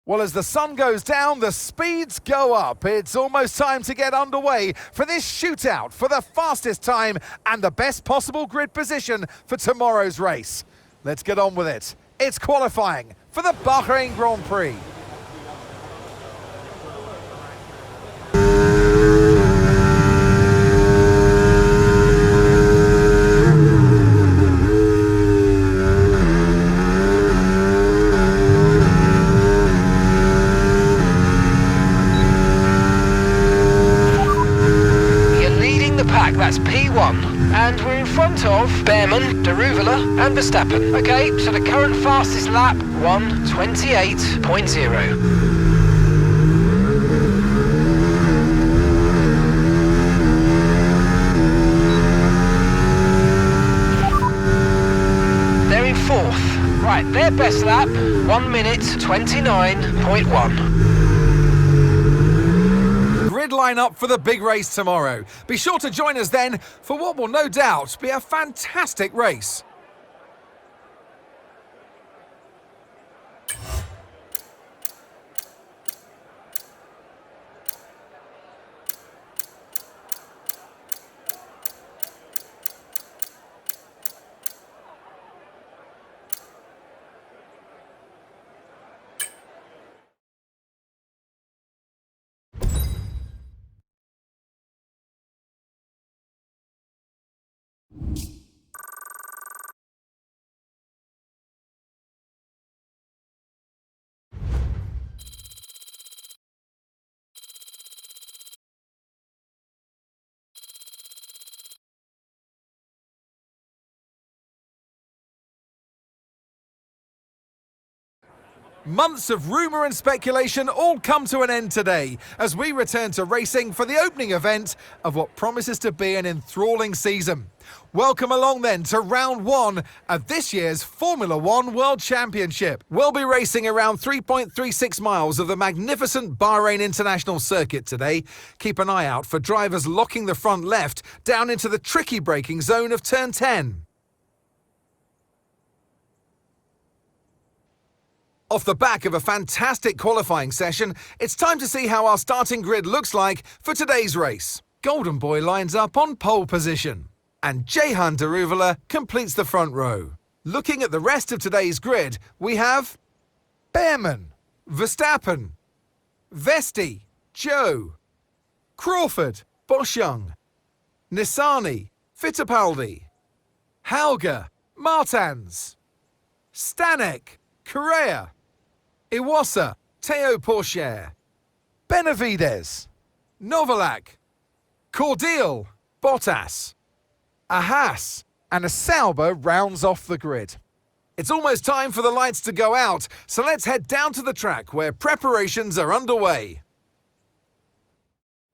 Well, as the sun goes down, the speeds go up. It's almost time to get underway for this shootout for the fastest time and the best possible grid position for tomorrow's race. Let's get on with it. It's qualifying for the Bahrajn Grand Prix. That's P1, and we're in front of Bahrajn, dobry and Verstappen. Okay, so the current fastest lap, 1:28.0. They're in fourth. Right, their best lap, 1:29.1. Grid line up for the big race tomorrow. Be sure to join us then for what will no doubt be a fantastic race. Months of rumour and speculation all come to an end today as we return to racing for the opening event of what promises to be an enthralling season. Welcome along then to round one of this year's Formula One World Championship. We'll be racing around 3.36 miles of the magnificent Bahrajn International Circuit today. Keep an eye out for drivers locking the front left down into the tricky braking zone of turn 10. Off the back of a fantastic qualifying session, it's time to see how our starting grid looks like for today's race. Golden Boy lines up on pole position, and Ceyhan Deruvala completes the front row. Looking at the rest of today's grid, we have Bahrajn, Verstappen, Vesti, Joe, Crawford, Boschung, Nissany, Fittipaldi, Hauger, Martins, Stanek, Correa, Iwasa, Teo Pourchaire, Benavides, Novalak, Cordial, Bottas, a Haas, and a Sauber rounds off the grid. It's almost time for the lights to go out, so let's head down to the track where preparations are underway.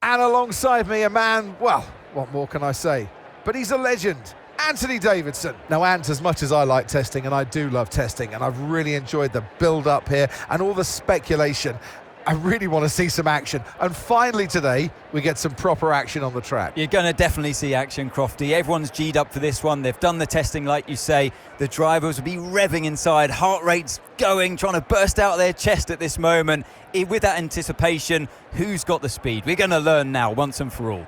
And alongside me a man, well, what more can I say? But he's a legend. Anthony Davidson. Now, Ant, as much as I like testing, and I do love testing, and I've really enjoyed the build-up here and all the speculation, I really want to see some action. And finally today, we get some proper action on the track. You're going to definitely see action, Crofty. Everyone's G'd up for this one. They've done the testing, like you say. The drivers will be revving inside, heart rates going, trying to burst out their chest at this moment. With that anticipation, who's got the speed? We're going to learn now, once and for all.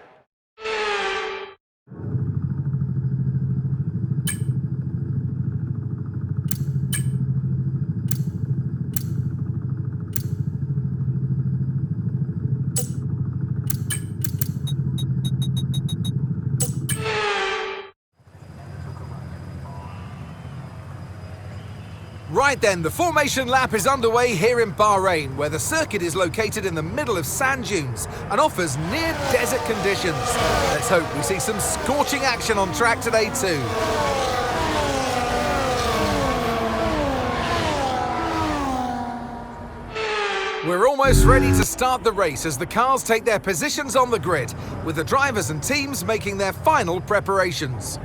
Right then, the formation lap is underway here in Bahrajn, where the circuit is located in the middle of sand dunes and offers near desert conditions. Let's hope we see some scorching action on track today too. We're almost ready to start the race as the cars take their positions on the grid, with the drivers and teams making their final preparations.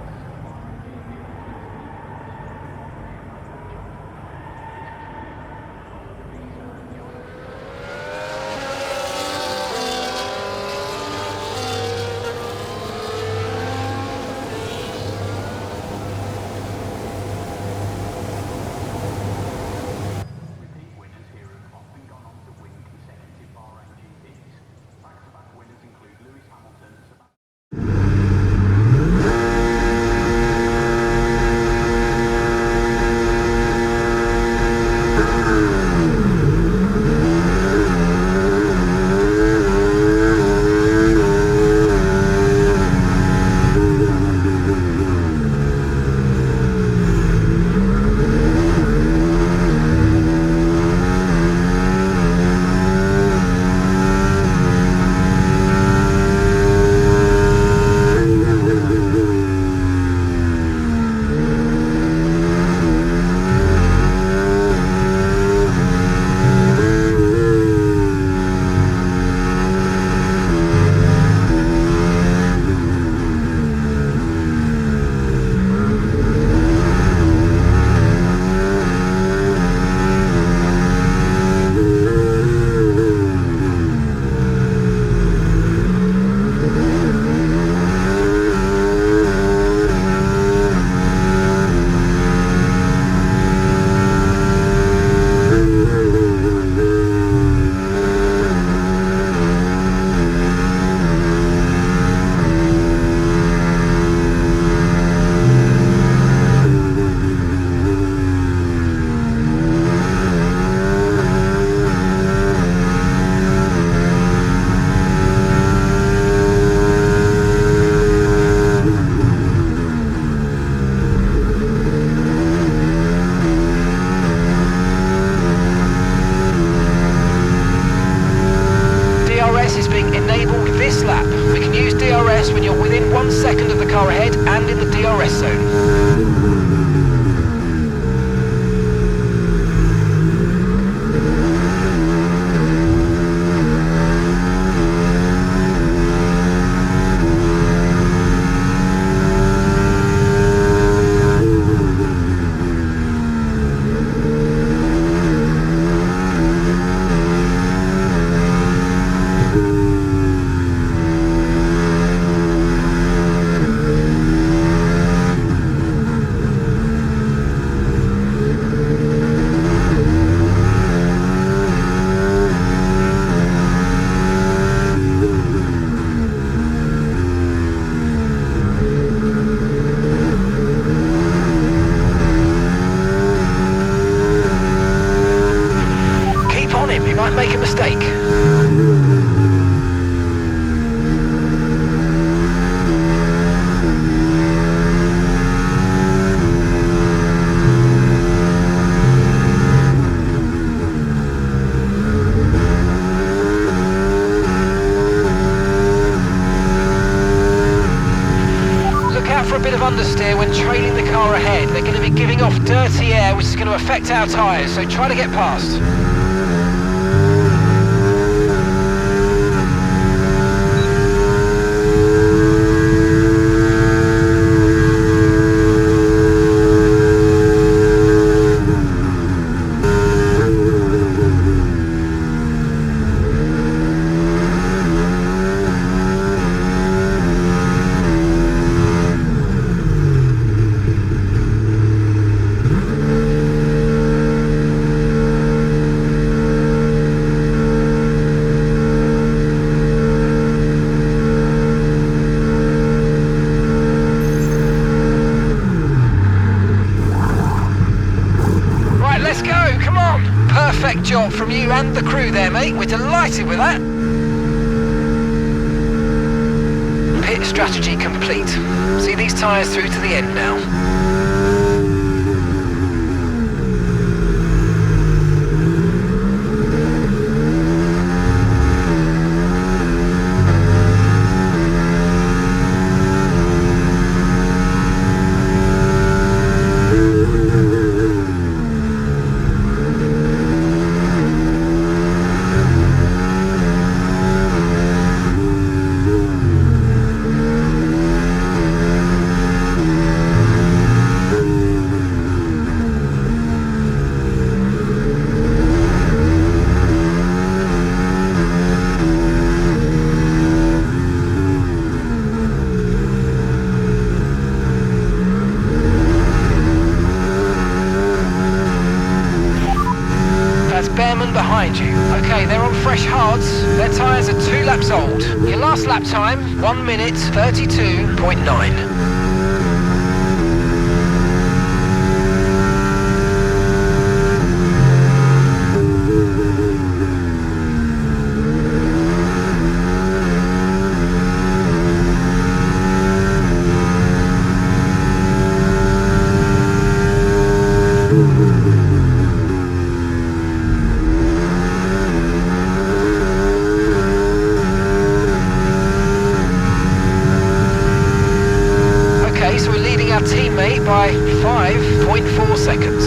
car ahead and in the DRS zone. Make a mistake. Look out for a bit of understeer when trailing the car ahead. They're going to be giving off dirty air, which is going to affect our tyres, so try to get past. Perfect job from you and the crew there, mate. We're delighted with that. Pit strategy complete. See these tyres through to the end now. Behind you. Okay, they're on fresh hards. Their tyres are 2 laps old. Your last lap time, 1 minute 32.9. Our teammate by 5.4 seconds.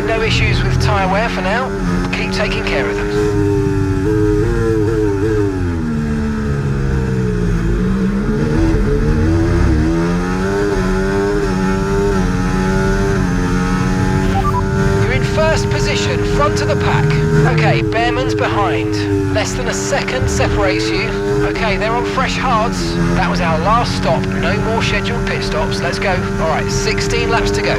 No issues with tyre wear for now. Keep taking care of them. You're in first position, front of the pack. Okay, Behrman's behind. Less than a second separates you. Okay, they're on fresh hards. That was our last stop. No more scheduled pit stops. Let's go. All right, 16 laps to go.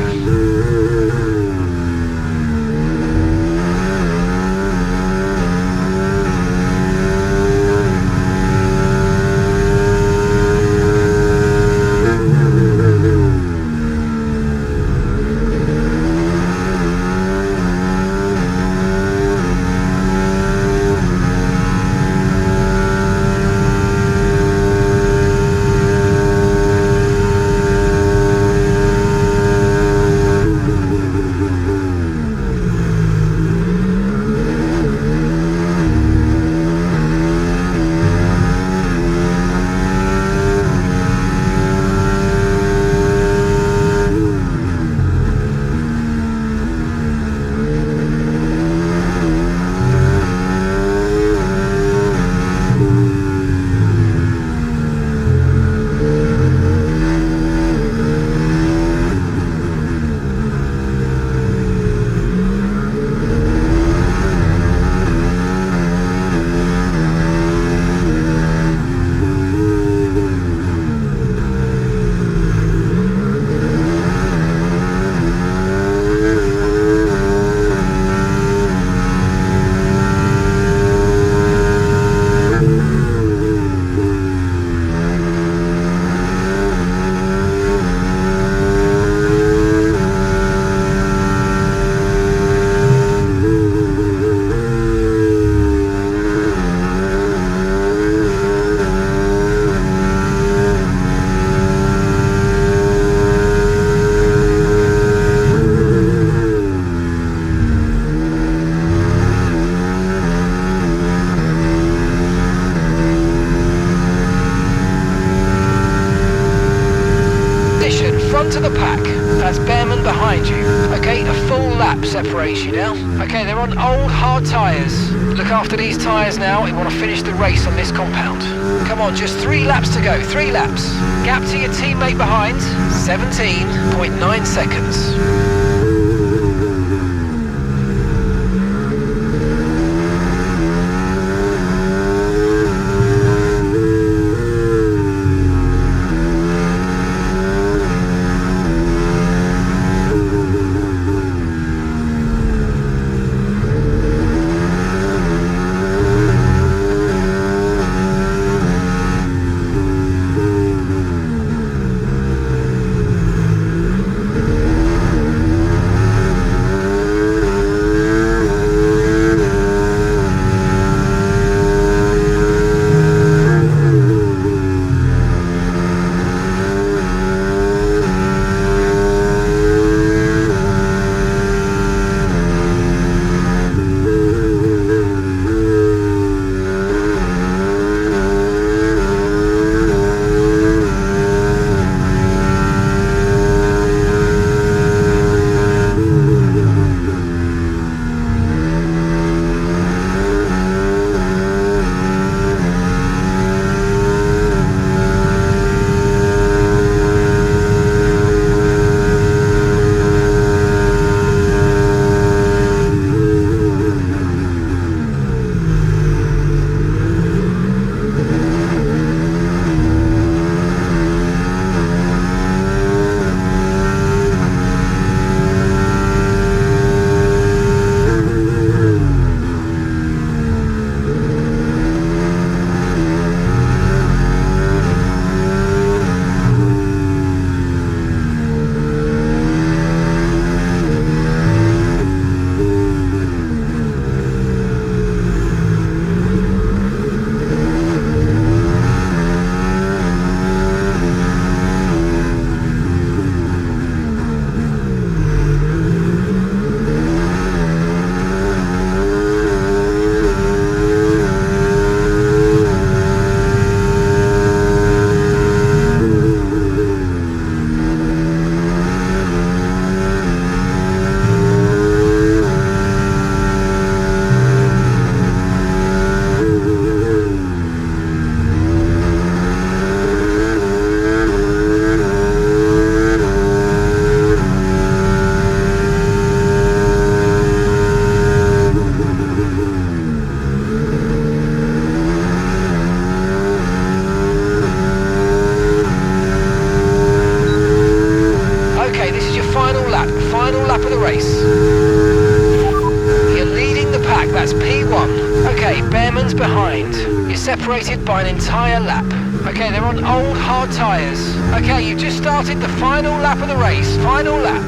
front of the pack. That's Behrman behind you. Okay, a full lap separates you now. Okay, they're on old hard tyres. Look after these tyres now. We want to finish the race on this compound. Come on, just 3 laps to go. 3 laps. Gap to your teammate behind, 17.9 seconds. Separated by an entire lap. Okay, they're on old hard tyres. Okay, you've just started the final lap of the race. Final lap.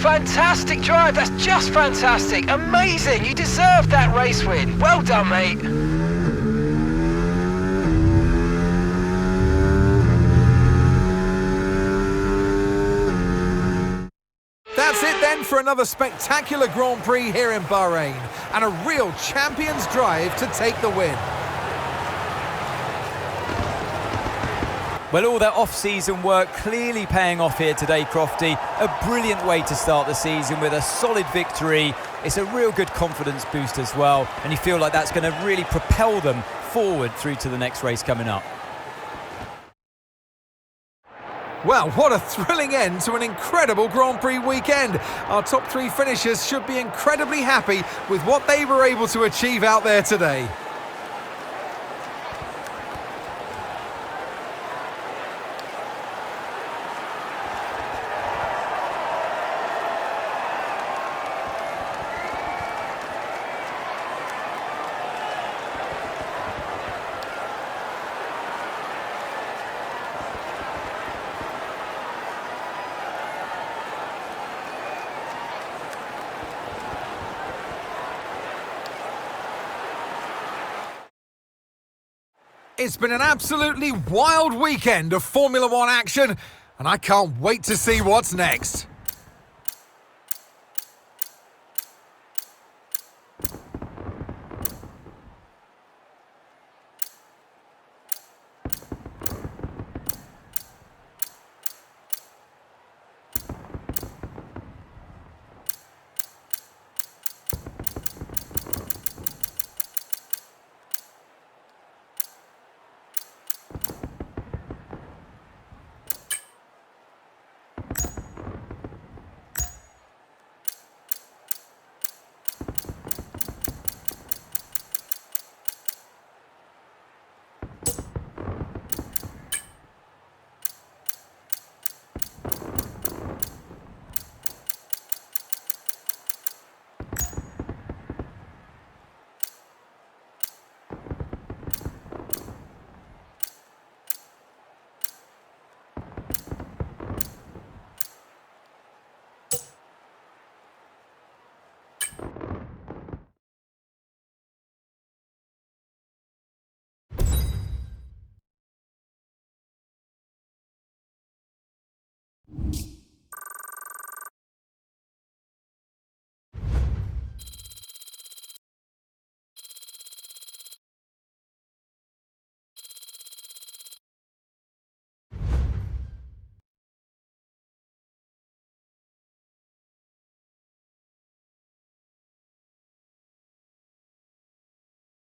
Fantastic drive, that's just fantastic, amazing, you deserve that race win, well done mate. That's it then for another spectacular Grand Prix here in Bahrain, and a real champion's drive to take the win. Well, all that off-season work clearly paying off here today, Crofty. A brilliant way to start the season with a solid victory. It's a real good confidence boost as well, and you feel like that's going to really propel them forward through to the next race coming up. Well, what a thrilling end to an incredible Grand Prix weekend. Our top three finishers should be incredibly happy with what they were able to achieve out there today. It's been an absolutely wild weekend of Formula One action, and I can't wait to see what's next.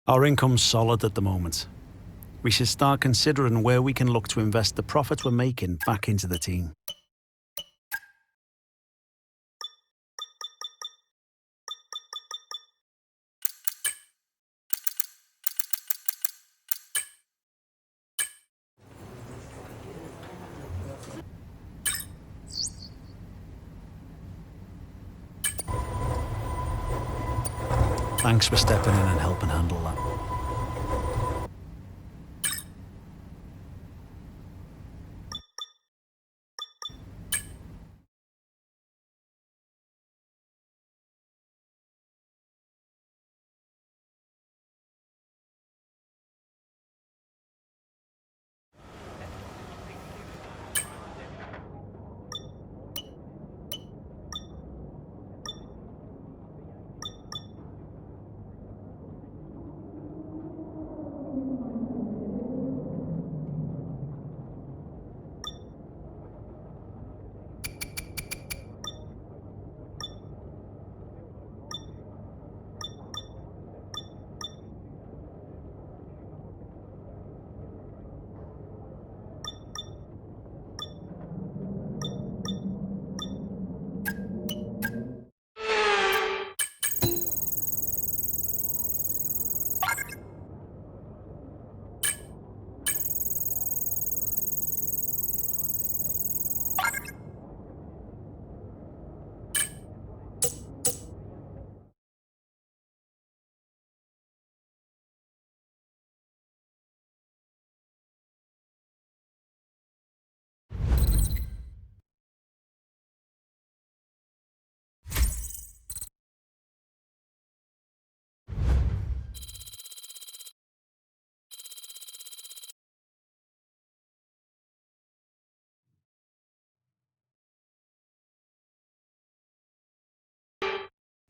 Our income's solid at the moment. We should start considering where we can look to invest the profits we're making back into the team. Thanks for stepping in and helping handle that.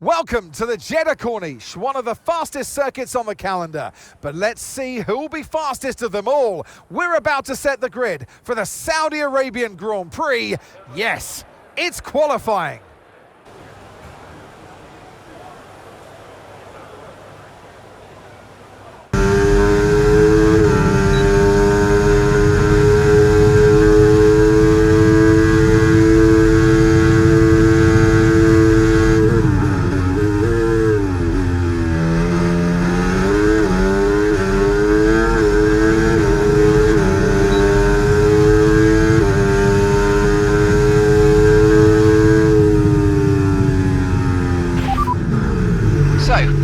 Welcome to the Jeddah Corniche, one of the fastest circuits on the calendar. But let's see who will be fastest of them all. We're about to set the grid for the Saudi Arabian Grand Prix. Yes, it's qualifying.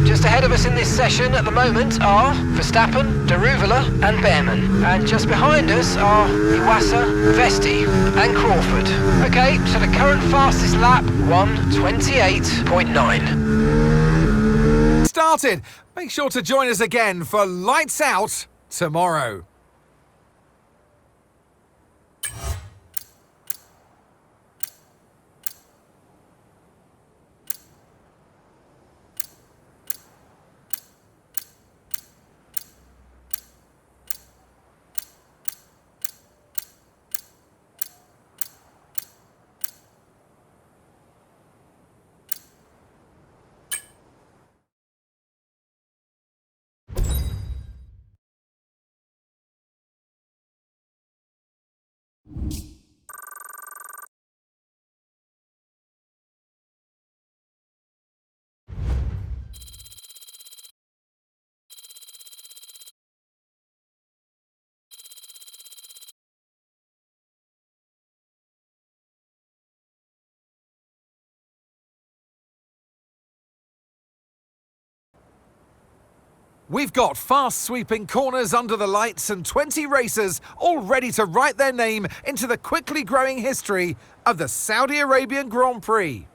Just ahead of us in this session at the moment are Verstappen, Daruvula and Behrman. And just behind us are Iwasa, Vesti and Crawford. Okay, so the current fastest lap, 1:28.9. Started. Make sure to join us again for Lights Out tomorrow. We've got fast sweeping corners under the lights and 20 racers all ready to write their name into the quickly growing history of the Saudi Arabian Grand Prix.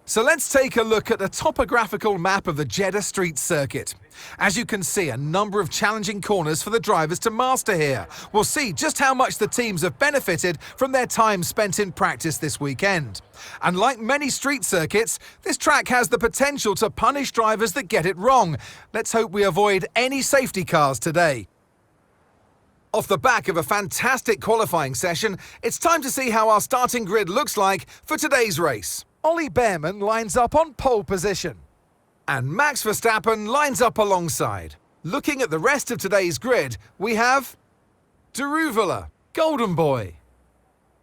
So let's take a look at the topographical map of the Jeddah Street Circuit. As you can see, a number of challenging corners for the drivers to master here. We'll see just how much the teams have benefited from their time spent in practice this weekend. And like many street circuits, this track has the potential to punish drivers that get it wrong. Let's hope we avoid any safety cars today. Off the back of a fantastic qualifying session, it's time to see how our starting grid looks like for today's race. Ollie Behrman lines up on pole position. And Max Verstappen lines up alongside. Looking at the rest of today's grid, we have Daruvula, Golden Boy,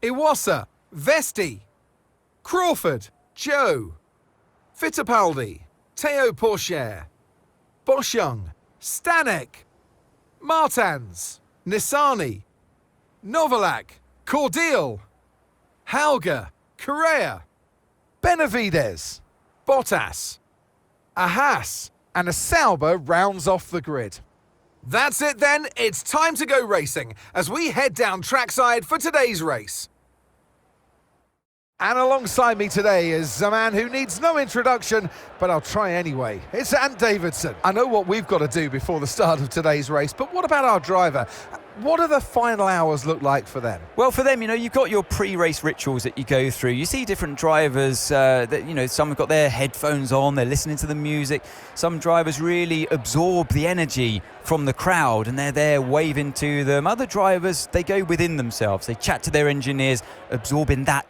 Iwasa, Vesti, Crawford, Joe, Fittipaldi, Teo Pourchaire, Boschung, Stanek, Martans, Nissani, Novalak, Cordial, Hauger, Correa, Benavides, Bottas, a Haas and a Sauber rounds off the grid. That's it then, it's time to go racing as we head down trackside for today's race. And alongside me today is a man who needs no introduction, but I'll try anyway. It's Ant Davidson. I know what we've got to do before the start of today's race, but what about our driver? What do the final hours look like for them? Well, for them, you've got your pre-race rituals that you go through. You see different drivers that, some have got their headphones on, they're listening to the music. Some drivers really absorb the energy from the crowd and they're there waving to them. Other drivers, they go within themselves. They chat to their engineers, absorbing that.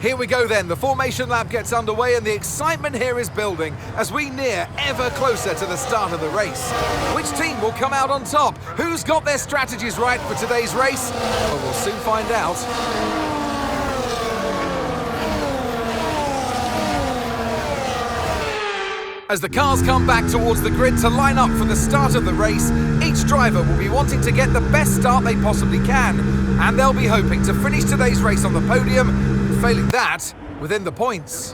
Here we go then, the formation lap gets underway and the excitement here is building as we near ever closer to the start of the race. Which team will come out on top? Who's got their strategies right for today's race? Well, we'll soon find out. As the cars come back towards the grid to line up for the start of the race, each driver will be wanting to get the best start they possibly can, and they'll be hoping to finish today's race on the podium. Failing that, within the points.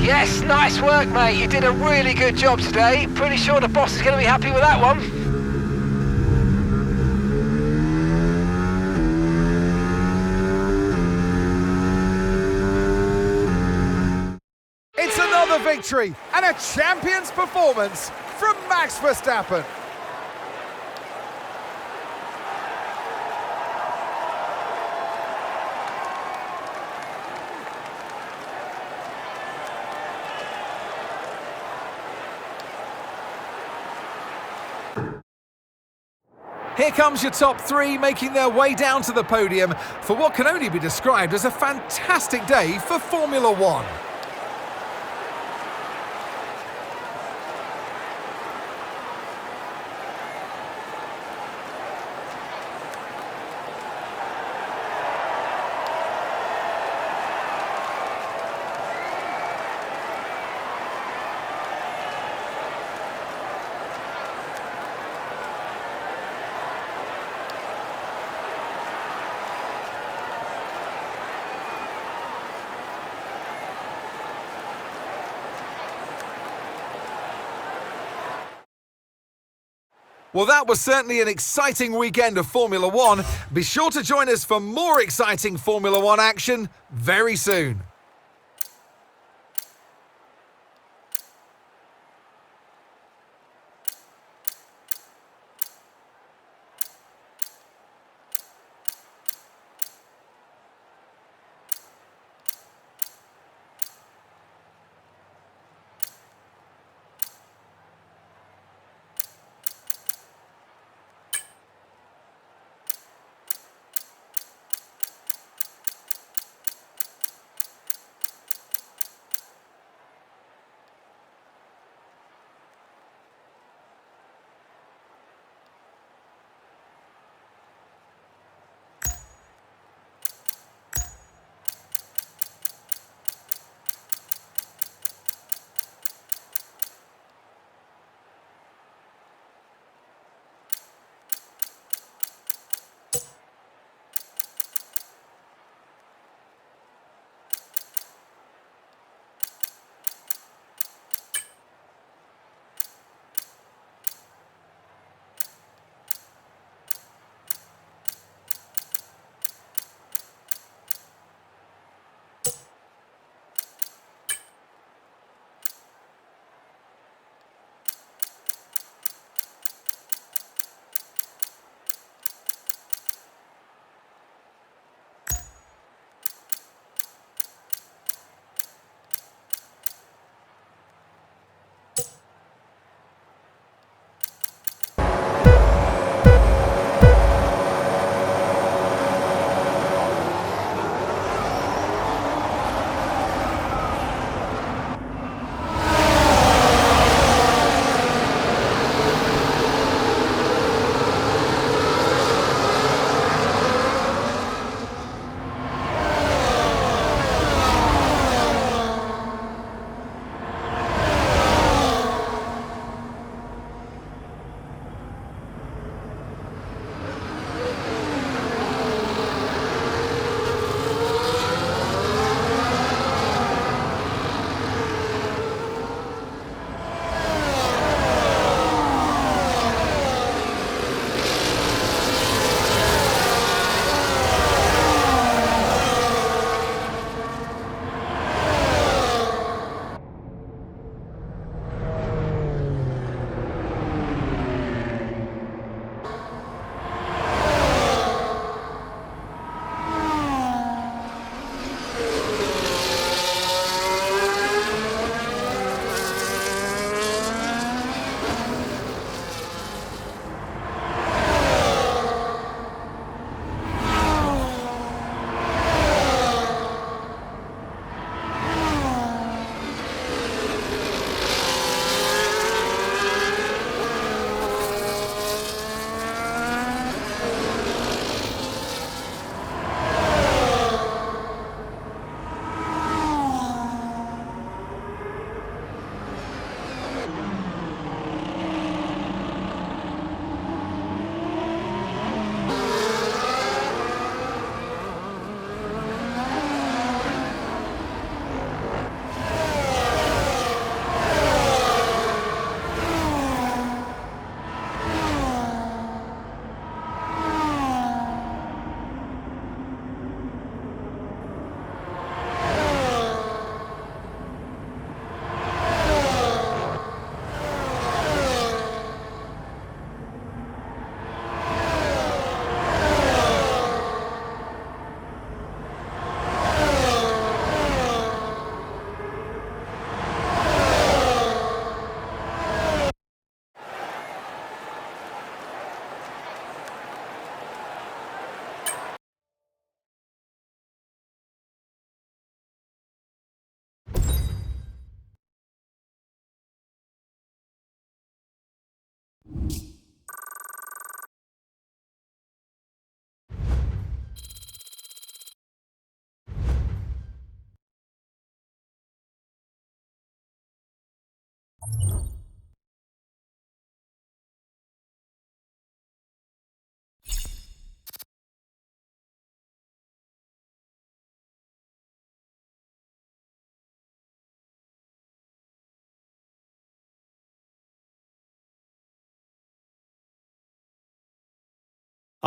Yes, nice work, mate. You did a really good job today. Pretty sure the boss is going to be happy with that one. It's another victory and a champion's performance from Max Verstappen. Here comes your top three making their way down to the podium for what can only be described as a fantastic day for Formula One. Well, that was certainly an exciting weekend of Formula One. Be sure to join us for more exciting Formula One action very soon.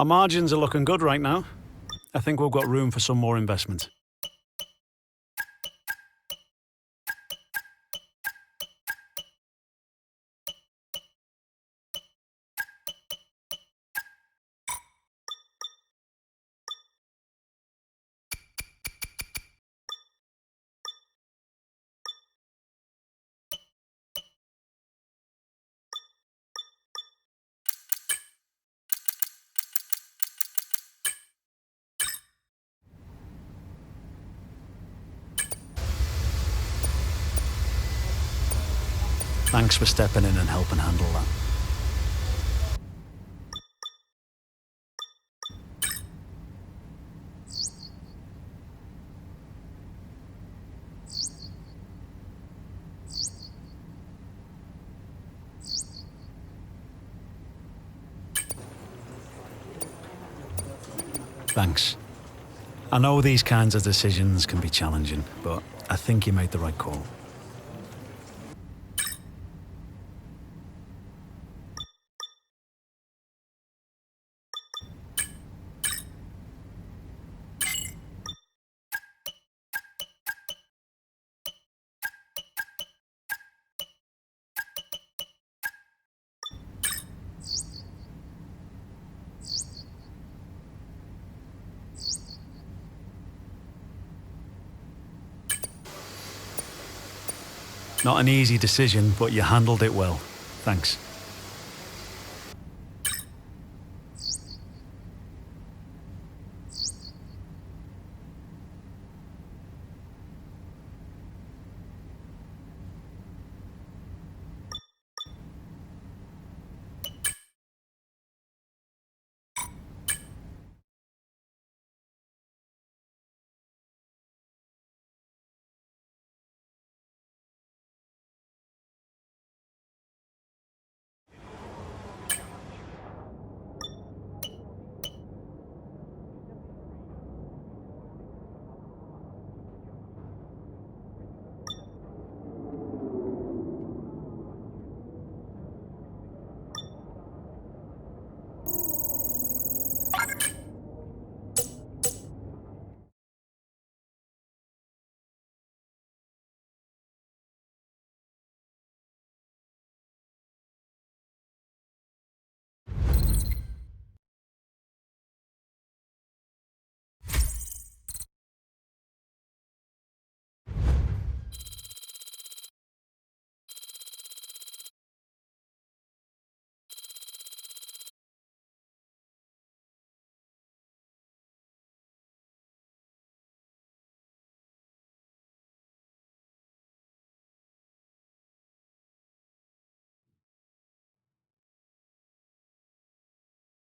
Our margins are looking good right now. I think we've got room for some more investment. Thanks for stepping in and helping handle that. Thanks. I know these kinds of decisions can be challenging, but I think you made the right call. Not an easy decision, but you handled it well. Thanks.